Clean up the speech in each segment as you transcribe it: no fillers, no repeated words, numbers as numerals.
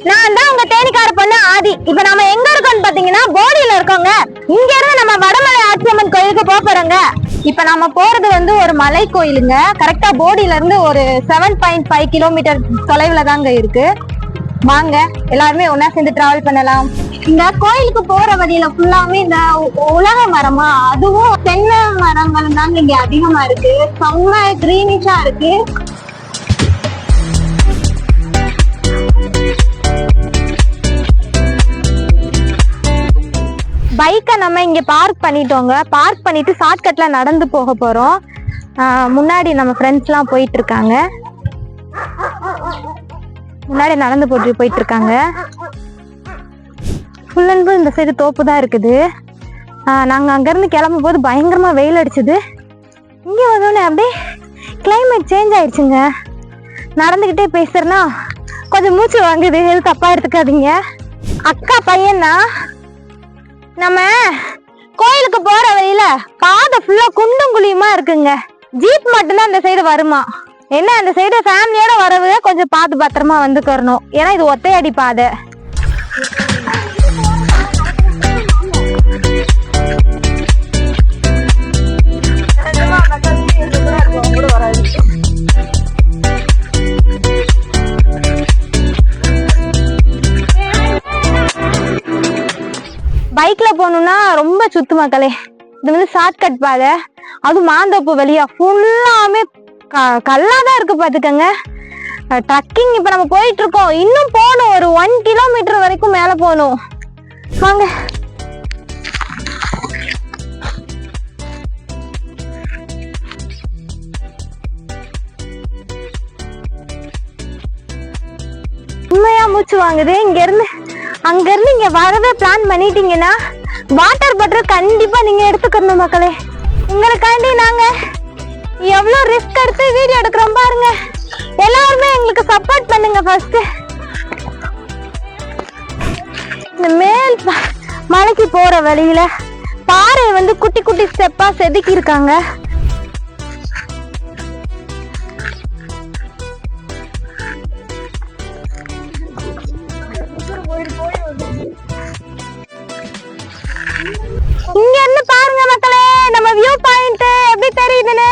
நான் தான் உங்க தேனிக்கார பொண்ணு ஆதி. இப்ப நம்ம எங்க இருக்கோம்னு பாத்தீங்கன்னா போடியில இருக்கோங்க. இங்க இருந்து நம்ம வடமலை ஆச்சியம்மன் கோயிலுக்கு போறோங்க. இப்ப நாம போறது வந்து ஒரு மலை கோயிலுங்க. கரெக்டா போடியில இருந்து ஒரு 7.5 கிலோமீட்டர் தொலைவுல தாங்க இருக்கு. வாங்க எல்லாருமே ஒன்னா சேர்ந்து டிராவல் பண்ணலாம். இந்த கோயிலுக்கு போற வழியில ஃபுல்லாமே இந்த உலக மரமா, அதுவும் தென்னை மரங்கள் தாங்க இங்க அதிகமா இருக்கு. செம்ம கிரீனிஷா இருக்கு. பைக்கை நம்ம இங்க பார்க் பண்ணிட்டோங்க. பார்க் பண்ணிட்டு ஷார்ட்கட்ல நடந்து போக போறோம். முன்னாடி நம்ம ஃப்ரெண்ட்ஸ் எல்லாம் போயிட்டு இருக்காங்க. முன்னாடி நடந்து போயிட்டு இருக்காங்க. ஃபுல் அண்ட் ஃபுல் இந்த சைடு தோப்பு தான் இருக்குது. நாங்கள் அங்கேருந்து கிளம்பும் போது பயங்கரமாக வெயில் அடிச்சுது. இங்கே வந்தோடனே அப்படியே கிளைமேட் சேஞ்ச் ஆயிடுச்சுங்க. நடந்துக்கிட்டே பேசுறேன்னா கொஞ்சம் மூச்சு வாங்குது. எது தப்பாக எடுத்துக்காதீங்க. அக்கா பையன்னா நம்ம கோயிலுக்கு போகிற வழியில பாதை ஃபுல்லாக குண்டும் குழியுமா இருக்குங்க. ஜீப் மட்டும்தான் அந்த சைடு வருமா. என்ன அந்த சைடு ஃபேமிலியோட வரவு கொஞ்சம் பார்த்து பத்திரமா வந்துக்கறணும். ஏன்னா இது ஒத்தையடி பாதை. பைக்ல போகணும்னா ரொம்ப சுத்து மக்களே. இது வந்து ஷார்ட்கட் பாதை. அது மாந்தோப்பு வழியா ஃபுல்லாமே கல்லாதான் இருக்கு பாத்துக்கங்க. ட்ரக்கிங் இப்ப நம்ம போயிட்டு இருக்கோம். இன்னும் போகணும், ஒரு 1 கிலோமீட்டர் வரைக்கும் மேல போகணும். வாங்க. உண்மையா மூச்சு வாங்குது. அங்க இருந்து இங்க வரவே பிளான் பண்ணிட்டீங்கன்னா வாட்டர் பாட்டில் கண்டிப்பா நீங்க எடுத்துக்கணும் மக்களே. உங்களுக்காண்டி நாங்க எவ்வளவு ரிஸ்க் எடுத்து வீடியோ எடுக்கிறோம் பாருங்க. எல்லாருமே எங்களுக்கு சப்போர்ட் பண்ணுங்க. ஃபர்ஸ்ட் இந்த மேல் மலைக்கு போற வழியில பாறை வந்து குட்டி குட்டி ஸ்டெப்பா செதுக்கி இருக்காங்க. இங்க இருந்து பாருங்க மக்களே நம்ம வியூ பாயிண்ட் எப்படி தெரியுதுன்னு.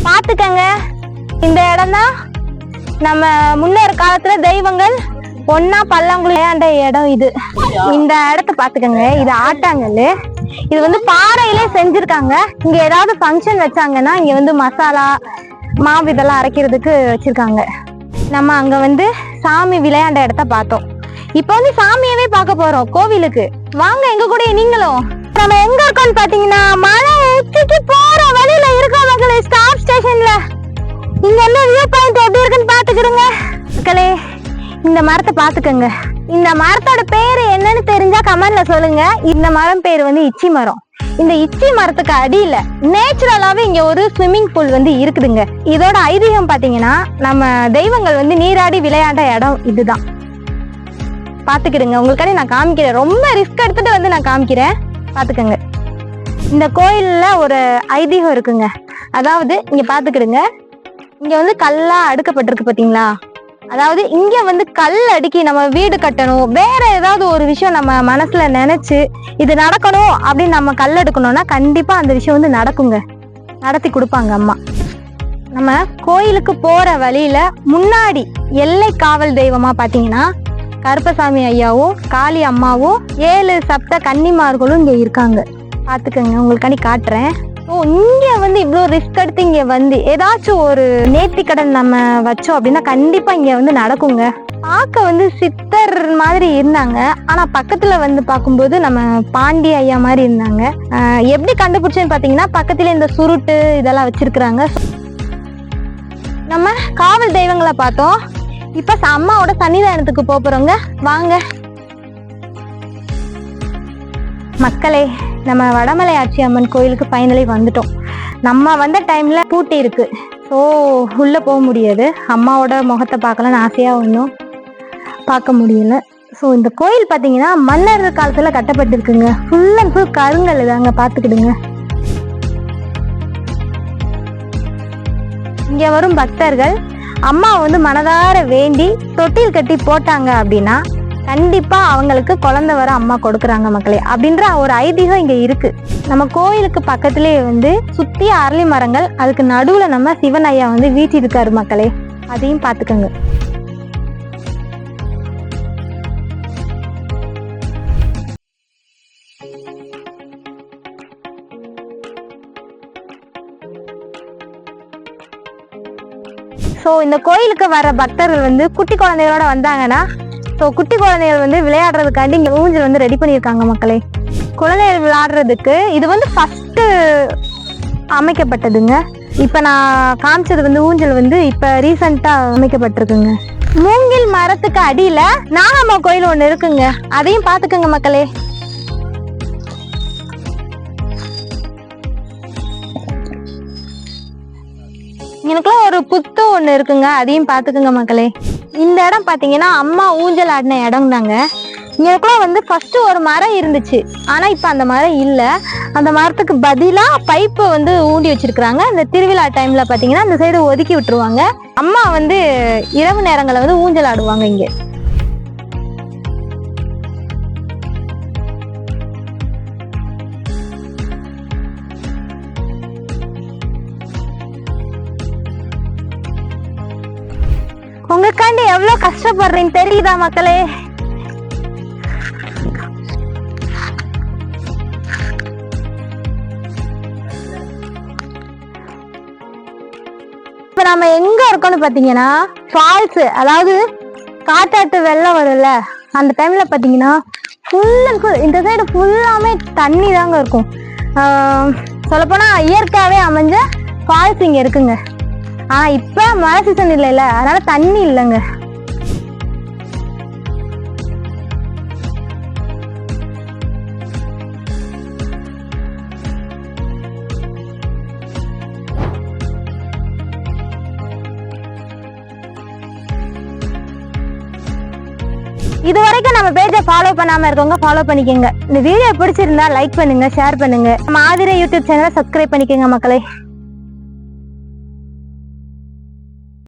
பாத்துக்கங்க, இந்த இடம் தான் நம்ம முன்னொரு காலத்துல தெய்வங்கள் ஒன்னா பல்லாங்குழி விளையாண்ட இடம். இது இந்த இடத்த பாத்துக்கங்க. இது ஆட்டாங்கல்லு. இது வந்து பாறையிலே செஞ்சிருக்காங்க. இங்க ஏதாவது ஃபங்க்ஷன் வச்சாங்கன்னா இங்க வந்து மசாலா மாவு இதெல்லாம் அரைக்கிறதுக்கு வச்சிருக்காங்க. நம்ம அங்க வந்து சாமி விளையாண்ட இடத்த பார்த்தோம். இப்ப வந்து சாமியவே பார்க்க போறோம் கோவிலுக்கு. வாங்க எங்க கூட நீங்களும். நம்ம எங்க இருக்கோம்னு பாத்தீங்கன்னா மலை உச்சிக்கு போற வழியில இருக்கோம் மக்களே. ஸ்டாப் ஸ்டேஷன்ல. இங்க என்ன வியூ பாயிண்ட் எப்படி இருக்குன்னு பாத்துக்கிடுங்க மக்களே. இந்த மரத்தை பாத்துக்கங்க. இந்த மரத்தோட பேரு என்னன்னு தெரிஞ்சா கமெண்ட்ல சொல்லுங்க. இந்த மரம் பேரு வந்து இச்சி மரம். இந்த இச்சி மரத்துக்கு அடியில நேச்சுரலாவே இங்க ஒரு ஸ்விம்மிங் பூல் வந்து இருக்குதுங்க. இதோட ஐதீகம் பாத்தீங்கன்னா நம்ம தெய்வங்கள் வந்து நீராடி விளையாண்ட இடம் இதுதான். பாத்துக்கிடுங்க. உங்களுக்காண்டி நான் காமிக்கிறேன். ரொம்ப ரிஸ்க் எடுத்துட்டு வந்து நான் காமிக்கிறேன். பாத்துக்கங்க. இந்த கோயில்ல ஒரு ஐதீகம் இருக்குங்க. அதாவது இங்க பாத்துக்கிடுங்க. இங்க வந்து கல்லா அடுக்கப்பட்டிருக்கு பாத்தீங்களா. அதாவது இங்க வந்து கல் அடுக்கி நம்ம வீடு கட்டணும், வேற ஏதாவது ஒரு விஷயம் நம்ம மனசுல நினைச்சு இது நடக்கணும் அப்படின்னு நம்ம கல் எடுக்கணும்னா கண்டிப்பா அந்த விஷயம் வந்து நடக்குங்க. நடத்தி கொடுப்பாங்க அம்மா. நம்ம கோயிலுக்கு போற வழியில முன்னாடி எல்லை காவல் தெய்வமா பாத்தீங்கன்னா கருப்பசாமி ஐயாவும் காளி அம்மாவும் 7 சப்த கன்னிமார்களும் இங்க இருக்காங்க. பாத்துக்கங்க, உங்களுக்காண்டி காட்டுறேன். இங்க வந்து இவ்வளவு ரிஸ்க் எடுத்து இங்க வந்து ஏதாச்சும் ஒரு நேர்த்தி கடன் நம்ம வச்சோம் அப்படின்னா கண்டிப்பா இங்க வந்து நடக்குங்க. பார்க்க வந்து சித்தர் மாதிரி இருந்தாங்க. ஆனா பக்கத்துல வந்து பார்க்கும்போது நம்ம பாண்டி ஐயா மாதிரி இருந்தாங்க. எப்படி கண்டுபிடிச்சேன்னு பாத்தீங்கன்னா பக்கத்துல இந்த சுருட்டு இதெல்லாம் வச்சிருக்கிறாங்க. நம்ம காவல் தெய்வங்களை பார்த்தோம். இப்ப அம்மாவோட சன்னிதானத்துக்கு போறோங்க. வாங்க மக்களே. நம்ம வடமலை ஆச்சியம்மன் கோயிலுக்கு ஃபைனலி வந்துட்டோம். நம்ம வந்த டைம்ல பூட்டி இருக்கு. ஸோ உள்ள போக முடியாது. அம்மாவோட முகத்தை பார்க்கலான்னு ஆசையா ஒன்றும் பார்க்க முடியல. ஸோ இந்த கோயில் பார்த்தீங்கன்னா மன்னர் காலத்துல கட்டப்பட்டிருக்குங்க. ஃபுல் அண்ட் ஃபுல் கருங்கல் இதாங்க, பார்த்துக்கிடுங்க. இங்க வரும் பக்தர்கள் அம்மா வந்து மனதார வேண்டி தொட்டில் கட்டி போட்டாங்க அப்படின்னா கண்டிப்பா அவங்களுக்கு குழந்தை வர அம்மா கொடுக்குறாங்க மக்களே, அப்படின்ற ஒரு ஐதீகம் இங்க இருக்கு. நம்ம கோயிலுக்கு பக்கத்திலேயே வந்து சுத்தி அரளி மரங்கள், அதுக்கு நடுவுல நம்ம சிவன் ஐயா வந்து வீற்றிருக்காரு மக்களே, அதையும் பார்த்துக்கோங்க. ஸோ இந்த கோயிலுக்கு வர பக்தர்கள் வந்து குட்டி குழந்தைகளோட வந்தாங்கன்னா, ஸோ குட்டி குழந்தைகள் வந்து விளையாடுறதுக்காண்டி இங்கே ஊஞ்சல் வந்து ரெடி பண்ணியிருக்காங்க மக்களே. குழந்தைகள் விளையாடுறதுக்கு இது வந்து ஃபஸ்ட்டு அமைக்கப்பட்டதுங்க. இப்போ நான் காமிச்சது வந்து ஊஞ்சல் வந்து இப்போ ரீசண்டாக அமைக்கப்பட்டிருக்குங்க. மூங்கில் மரத்துக்கு அடியில் நாகம்மா கோயில் ஒன்று இருக்குங்க, அதையும் பார்த்துக்கோங்க மக்களே. எனக்குலாம் ஒரு புத்து ஒன்று இருக்குங்க, அதையும் பார்த்துக்குங்க மக்களே. இந்த இடம் பார்த்தீங்கன்னா அம்மா ஊஞ்சல் ஆடின இடம் தாங்க. எனக்குலாம் வந்து ஃபர்ஸ்ட் ஒரு மரம் இருந்துச்சு, ஆனால் இப்போ அந்த மரம் இல்லை. அந்த மரத்துக்கு பதிலாக பைப்பு வந்து ஊண்டி வச்சிருக்கிறாங்க. இந்த திருவிழா டைமில் பார்த்தீங்கன்னா இந்த சைடு ஒதுக்கி விட்டுருவாங்க. அம்மா வந்து இரவு நேரங்களில் வந்து ஊஞ்சல் ஆடுவாங்க இங்கே. உங்களுக்காண்டி எவ்வளவு கஷ்டப்படுறேன்னு தெரியுதா மக்களே? இப்ப நம்ம எங்க இருக்கோம்னு பாத்தீங்கன்னா ஃபால்ஸ், அதாவது காட்டாட்டு வெள்ளம் வரும்ல, அந்த டைம்ல பாத்தீங்கன்னா ஃபுல் அண்ட் ஃபுல் இந்த சைடு ஃபுல்லாமே தண்ணி தாங்க இருக்கும். சொல்லப்போனா இயற்கையாவே அமைஞ்ச ஃபால்ஸ் இங்க இருக்குங்க. ஆனா இப்ப மழை சீசன் இல்லைல்ல, அதனால தண்ணி இல்லைங்க. இது வரைக்கும் நம்ம பேஜை ஃபாலோ பண்ணாம இருக்கவங்க ஃபாலோ பண்ணிக்கோங்க. இந்த வீடியோ பிடிச்சிருந்தா லைக் பண்ணுங்க, ஷேர் பண்ணுங்க. நம்ம ஆதிரை யூடியூப் சேனலை சப்ஸ்கிரைப் பண்ணிக்கோங்க மக்களே.